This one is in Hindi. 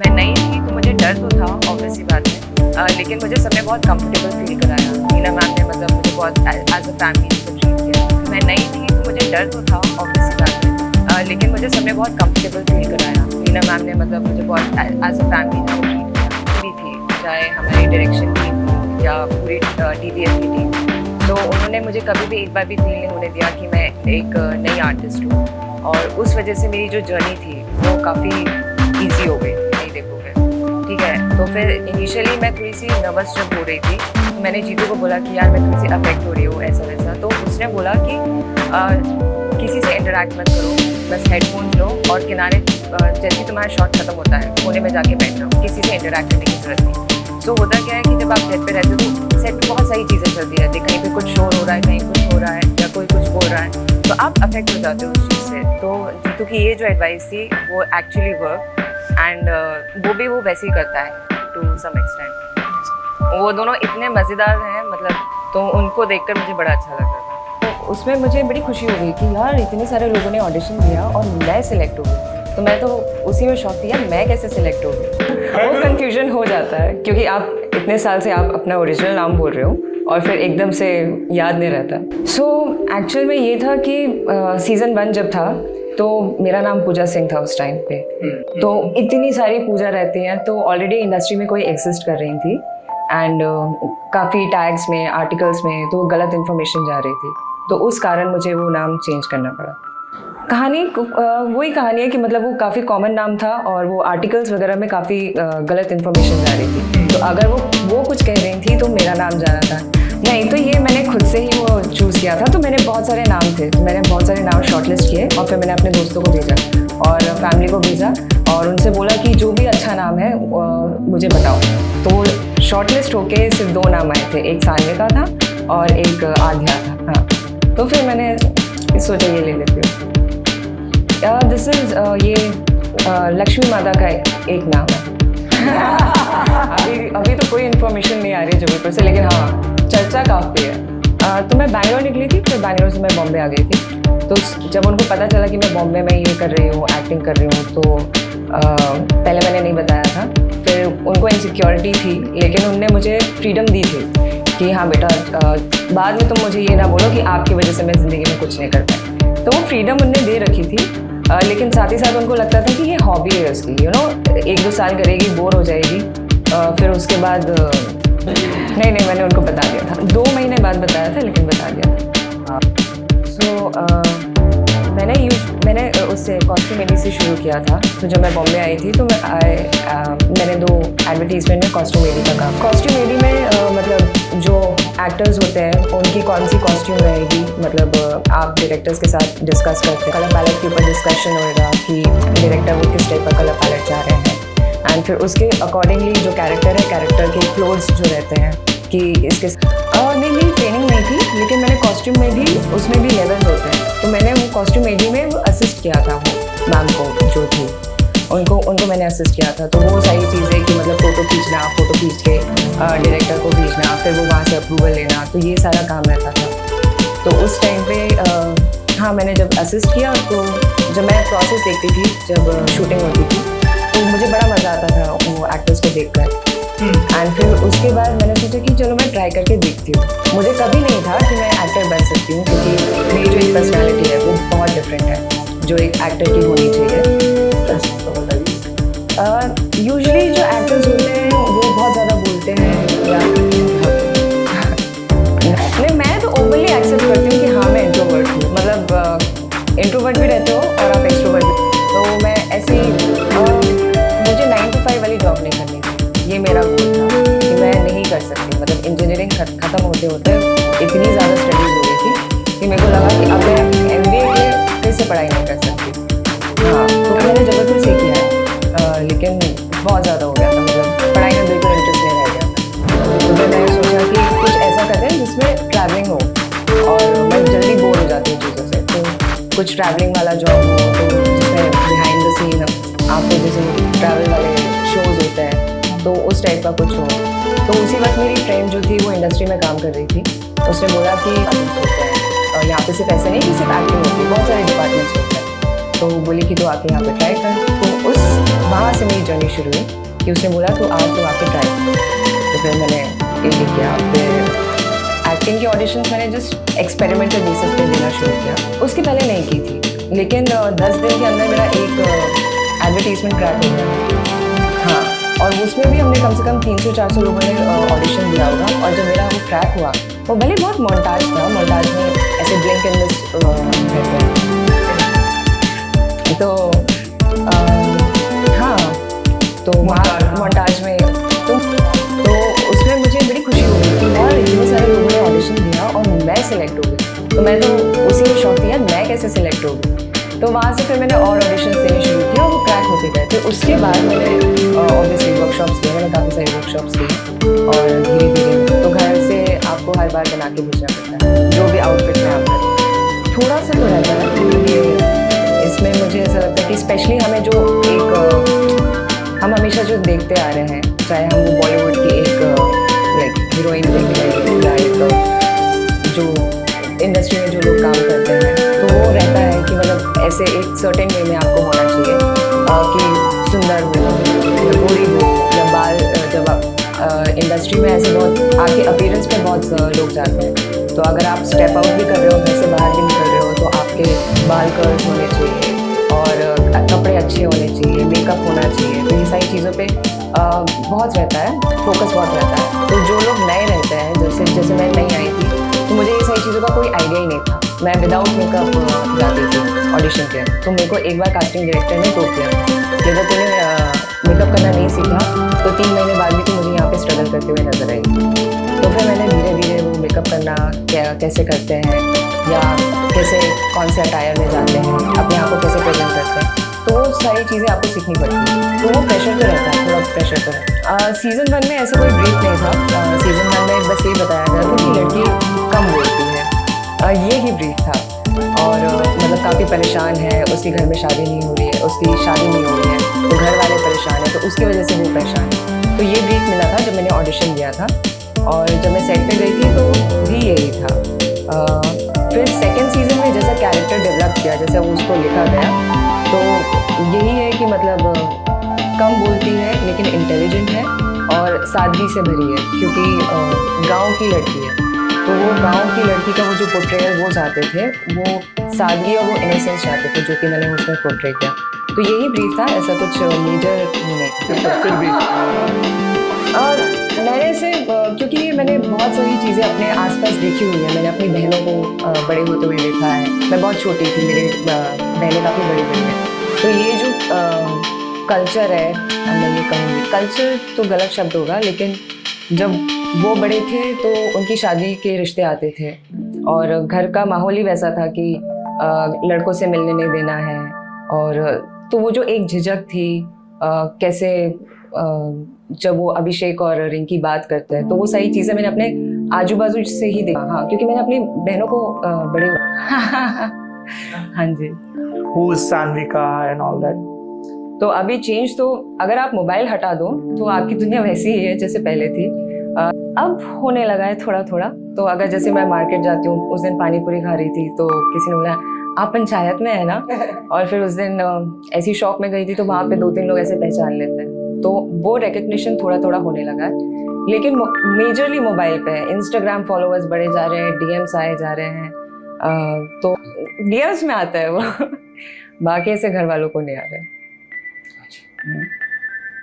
मैं नई थी तो मुझे डर तो था ऑब्वियस सी बात है, लेकिन मुझे सबने बहुत कंफर्टेबल फील कराया। मीना मैम ने मतलब मुझे बहुत एज अ फैमिली से ट्रीट किया। मैं नई थी तो मुझे डर तो था ऑब्वियस सी बात है, लेकिन मुझे सबने बहुत कंफर्टेबल फील कराया। मीना मैम ने मतलब मुझे बहुत एज अ फैमिली से ट्रीट किया। पूरी थी, चाहे हमारी डायरेक्शन टीम या पूरी DVF की टीम, तो उन्होंने मुझे कभी भी एक बार भी फील नहीं होने दिया कि मैं एक नई आर्टिस्ट हूँ। और उस वजह से मेरी जो जर्नी थी वो काफ़ी ईजी हो गई। नहीं देखोगे, ठीक है। तो फिर इनिशियली मैं थोड़ी सी नर्वस जब हो रही थी, तो मैंने जीतू को बोला कि यार मैं थोड़ी सी अफेक्ट हो रही हूँ ऐसा वैसा। तो उसने बोला कि किसी से इंटरेक्ट मत करो, बस हेडफोन्स लो और किनारे जैसे तुम्हारा शॉट खत्म होता है कोने में जाके बैठ जाओ, किसी से इंटरेक्ट करने की जरूरत नहीं। सो होता क्या है कि जब आप सेट पे रहते हो तो सेट पे बहुत सारी चीज़ें चलती रहती है, कहीं पे कुछ शोर हो रहा है, कहीं कुछ हो रहा है या कोई कुछ बोल रहा है, तो आप अफेक्ट हो जाते हो उस चीज़ से। तो जीतू की ये जो एडवाइस थी वो एक्चुअली वर्क, एंड वो भी वो वैसे ही करता है टू सम एक्सटेंट। वो दोनों इतने मज़ेदार हैं मतलब, तो उनको देखकर मुझे बड़ा अच्छा लग रहा था। तो उसमें मुझे बड़ी खुशी हो गई कि यार इतने सारे लोगों ने ऑडिशन दिया और मैं सिलेक्ट हो गई। तो मैं तो उसी में शौक थी यार मैं कैसे सिलेक्ट हो गई। वो कन्फ्यूजन हो जाता है क्योंकि आप इतने साल से आप अपना ओरिजिनल नाम बोल रहे हो और फिर एकदम से याद नहीं रहता। सो एक्चुअल में ये था कि सीज़न 1 जब था तो मेरा नाम पूजा सिंह था उस टाइम पे। तो इतनी सारी पूजा रहती हैं, तो ऑलरेडी इंडस्ट्री में कोई एग्जिस्ट कर रही थी एंड काफ़ी टैग्स में आर्टिकल्स में तो गलत इन्फॉर्मेशन जा रही थी, तो उस कारण मुझे वो नाम चेंज करना पड़ा। कहानी वही कहानी है कि मतलब वो काफ़ी कॉमन नाम था और वो आर्टिकल्स वगैरह में काफ़ी गलत इन्फॉर्मेशन जा रही थी, तो अगर वो कुछ कह रही थी तो मेरा नाम जा रहा था। नहीं तो ये मैंने खुद से ही वो चूज़ किया था। तो मैंने बहुत सारे नाम थे, तो मैंने बहुत सारे नाम शॉर्टलिस्ट किए और फिर मैंने अपने दोस्तों को भेजा और फैमिली को भेजा और उनसे बोला कि जो भी अच्छा नाम है मुझे बताओ। तो शॉर्टलिस्ट होके सिर्फ 2 नाम आए थे, एक सान्विका था और एक आध्या था। हाँ, तो फिर मैंने सोचा ये ले लेती हूँ। दिस इज़ ये लक्ष्मी माता का एक नाम है। अभी तो कोई इन्फॉर्मेशन नहीं आ रही है जबलपुर से, लेकिन हाँ चर्चा काफ़ी है। तो मैं बैंगलोर निकली थी, फिर बैंगलोर से मैं बॉम्बे आ गई थी। तो जब उनको पता चला कि मैं बॉम्बे में ये कर रही हूँ, एक्टिंग कर रही हूँ, तो पहले मैंने नहीं बताया था। फिर उनको इनसिक्योरिटी थी, लेकिन उनने मुझे फ्रीडम दी थी कि हाँ बेटा बाद में तुम मुझे ये ना बोलो कि आपकी वजह से मैं ज़िंदगी में कुछ नहीं कर पाई। तो वो फ्रीडम उनने दे रखी थी, लेकिन साथ ही साथ उनको लगता था कि ये हॉबी है उसकी, 1-2 साल करेगी, बोर हो जाएगी, फिर उसके बाद नहीं मैंने उनको बता दिया था। 2 महीने बाद बताया था, लेकिन बता दिया था। सो मैंने उससे कॉस्ट्यूमेडी से शुरू किया था। तो जब मैं बॉम्बे आई थी तो मैंने 2 एडवर्टीजमेंट में कॉस्ट्यूमेडी का काम। कॉस्ट्यूमेडी में मतलब जो एक्टर्स होते हैं उनकी कौन सी कॉस्ट्यूम रहेगी, मतलब आप डायरेक्टर्स के साथ डिस्कस करते हैं, कलर पैलेट के ऊपर डिस्कशन होएगा कि डायरेक्टर वो किस टाइप का कलर पैलेट चाह रहे हैं, एंड फिर उसके अकॉर्डिंगली जो कैरेक्टर है, कैरेक्टर के क्लोथ्स जो रहते हैं कि इसके नहीं मेरी ट्रेनिंग नहीं थी, लेकिन मैंने कॉस्ट्यूम में भी उसमें भी लेवल होते हैं, तो मैंने वो कॉस्ट्यूमेडी में असिस्ट किया था वो मैम को जो थी, उनको मैंने असिस्ट किया था। तो वो सारी चीज़ें कि मतलब फ़ोटो खींच के डायरेक्टर को भेजना, फिर वो वहाँ से अप्रूवल लेना, तो ये सारा काम रहता था। तो उस टाइम पे हाँ मैंने जब असिस्ट किया, तो जब मैं प्रोसेस देखती थी जब शूटिंग होती थी, तो मुझे बड़ा मज़ा आता था वो एक्टर्स को देखकर। एंड फिर उसके बाद मैंने सोचा कि चलो मैं ट्राई करके देखती हूँ। मुझे कभी नहीं था कि मैं एक्टर बन सकती हूँ, क्योंकि मेरी जो एक पर्सनैलिटी है वो बहुत डिफरेंट है जो एक एक्टर की होनी चाहिए। यूजुअली जो एक्टर्स होते हैं वो बहुत ज़्यादा बोलते हैं या नहीं, मैं तो ओपनली एक्सेप्ट करती हूँ कि हाँ मैं इंट्रोवर्ट हूँ, मतलब इंट्रोवर्ट भी रहते हो और आप एक्सट्रोवर्ट भी। तो मैं ऐसी मुझे 9 to 5 वाली जॉब नहीं करनी थी, ये मेरा गोल था कि मैं नहीं कर सकती। मतलब इंजीनियरिंग ख़त्म होते होते इतनी ज़्यादा स्टडीज़ हो गई थी कि मेरे को लगा कि अब मैं MBA के फिर से पढ़ाई नहीं कर सकती। हाँ, तो मैंने जबलपुर से किया है, लेकिन बहुत ज़्यादा हो गया था, मतलब पढ़ाई में बिल्कुल इंटरेस्ट नहीं रह गया। तो फिर मैंने सोचा कि कुछ ऐसा करते हैं जिसमें ट्रैवलिंग हो, और मैं जल्दी बोर हो जाती हूँ चीज़ों से, तो कुछ ट्रैवलिंग वाला जॉब हो, तो जिसमें बिहाइंड द सीन आपको जैसे ट्रैवल वाले शोज़ होते हैं, तो उस टाइप का कुछ हो। तो उसी वक्त मेरी फ्रेंड जो थी वो इंडस्ट्री में काम कर रही थी, उसने बोला कि होते हैं और यहाँ पे सिर्फ ऐसे नहीं कि सिर्फ एक्टिंग होती है, बहुत सारे डिपार्टमेंट्स होते हैं। तो बोली कि तो आके यहाँ पे ट्राई कर। तो उस वहाँ से मेरी जर्नी शुरू हुई कि उसने बोला तो आज तो आके ट्राई कर। तो फिर मैंने ये किया। फिर एक्टिंग के ऑडिशंस मैंने जस्ट एक्सपेरिमेंटल बेसिस पे देना शुरू किया। उसके पहले नहीं की थी, लेकिन 10 दिन के अंदर मेरा एक एडवर्टीजमेंट क्रैक हो गया। हाँ, और उसमें भी हमने कम से कम 300-400 लोगों ने ऑडिशन दिया होगा। और जब मेरा वो क्रैक हुआ, वो भले बहुत मोन्टाज था, मोन्टाज में ऐसे ब्लिंक एंड मिस रहते हैं। तो हाँ, तो वहाँ मोन्टाज में तो उसमें मुझे बड़ी खुशी हुई कि यार इतने सारे लोगों ने ऑडिशन दिया और मैं सिलेक्ट हो गई। तो मैं तो उसी में शौक थी यार, मैं कैसे सिलेक्ट हो गई। तो वहाँ से फिर मैंने और ऑडिशन देने शुरू किया और वो क्रैक होते गए। फिर उसके बाद मैंने ऑब्वियसली वर्कशॉप्स किए, मैंने काफ़ी सारी वर्कशॉप्स की। और धीरे धीरे तो घर से आपको हर बार बना के भेजना पड़ता है जो भी आउटफिट में आप करें। थोड़ा सा तो रहता है क्योंकि इसमें मुझे ऐसा लगता है कि स्पेशली हमें जो हम हमेशा जो देखते आ रहे हैं, चाहे हम वो बॉलीवुड की एक हीरोइन देख रहे या एक जो इंडस्ट्री में जो लोग काम करते हैं, तो वो रहता है कि मतलब ऐसे एक सर्टेन वे में आपको होना चाहिए कि सुंदर हो या गोरी हो या बाल। जब आप इंडस्ट्री में ऐसे बहुत आपके अपीयरेंस पे बहुत लोग जाते हैं, तो अगर आप स्टेप आउट भी कर रहे हो, घर से बाहर भी निकल रहे हो, तो आपके बाल कर्ल्स होने चाहिए और कपड़े अच्छे होने चाहिए, मेकअप होना चाहिए। तो ये सारी चीज़ों पे बहुत रहता है, फोकस बहुत रहता है। तो जो लोग नए रहते हैं, जैसे मैं नई आई थी, तो मुझे ये सारी चीज़ों का कोई आइडिया ही नहीं था। मैं विदाउट मेकअप जाती थी ऑडिशन के। तो मेरे को एक बार कास्टिंग डायरेक्टर ने टोक दिया कि अगर तूने मेकअप करना नहीं सीखा तो 3 महीने बाद भी तू मुझे यहाँ पे स्ट्रगल करते हुए नजर आई। तो फिर मैंने धीरे धीरे वो मेकअप करना कैसे करते हैं या कैसे कौन से अटायर में जाते हैं, अपने आप को कैसे प्रेजेंट करते हैं, तो वो सारी चीज़ें आपको सीखनी पड़ती हैं। तो वो प्रेशर तो रहता है, थोड़ा प्रेशर तो है। सीज़न 1 में ऐसा कोई ब्रीफ नहीं था। सीज़न 1 में बस ये बताया गया था कि लड़की कम बोलती है, ये ही ब्रीफ था। और मतलब काफ़ी परेशान है, उसके घर में शादी नहीं हो रही है, उसकी शादी नहीं हो रही है, तो घर वाले परेशान है, तो उसकी वजह से वो परेशान है। तो ये ब्रीफ मिला था जब मैंने ऑडिशन दिया था। और जब मैं सेट पे गई थी तो भी यही था। फिर सेकेंड सीज़न में जैसा कैरेक्टर डेवलप किया, जैसा वो उसको लिखा गया, तो यही है कि मतलब कम बोलती है लेकिन इंटेलिजेंट है और सादगी से भरी है, क्योंकि गांव की लड़की है। तो वो गांव की लड़की का वो जो पोर्ट्रेयल वो चाहते थे, वो सादगी और वो इनोसेंस चाहते थे, जो कि मैंने उसमें पोर्ट्रे किया। तो यही ब्रीफ था, ऐसा कुछ मेजर नहीं था। फिर भी और मैंने इसे क्योंकि मैंने बहुत सारी चीज़ें अपने आसपास देखी हुई है। मैंने अपनी बहनों को बड़े होते हुए देखा है। मैं बहुत छोटी थी, मेरी बहनें काफ़ी बड़ी बड़ी हैं। तो ये जो कल्चर है, मैं ये कहूँगी कल्चर तो गलत शब्द होगा, लेकिन जब वो बड़े थे तो उनकी शादी के रिश्ते आते थे और घर का माहौल ही वैसा था कि लड़कों से मिलने नहीं देना है। और तो वो जो एक झिझक थी, कैसे जब वो अभिषेक और रिंकी बात करते हैं, तो वो सारी चीज़ें मैंने अपने आजू बाजू से ही देखा। हाँ, क्योंकि मैंने अपनी बहनों को बड़े हाँ जी। who is Sanvika and all that? तो अभी चेंज तो अगर आप मोबाइल हटा दो तो आपकी दुनिया वैसी ही है जैसे पहले थी। अब होने लगा है थोड़ा थोड़ा। तो अगर जैसे मैं मार्केट जाती हूँ, उस दिन पानी पूरी खा रही थी तो किसी ने बोला आप पंचायत में है ना, और फिर उस दिन ऐसी शॉप में गई थी तो वहाँ पे 2-3 लोग ऐसे पहचान लेते हैं। तो वो रिकग्निशन थोड़ा थोड़ा होने लगा है, लेकिन मेजरली मोबाइल पे है। इंस्टाग्राम फॉलोअर्स बढ़े जा रहे हैं, डीएम्स आए जा रहे हैं, तो डीएम्स में आता है वो बाकी ऐसे घर वालों को नहीं आ रहे हैं।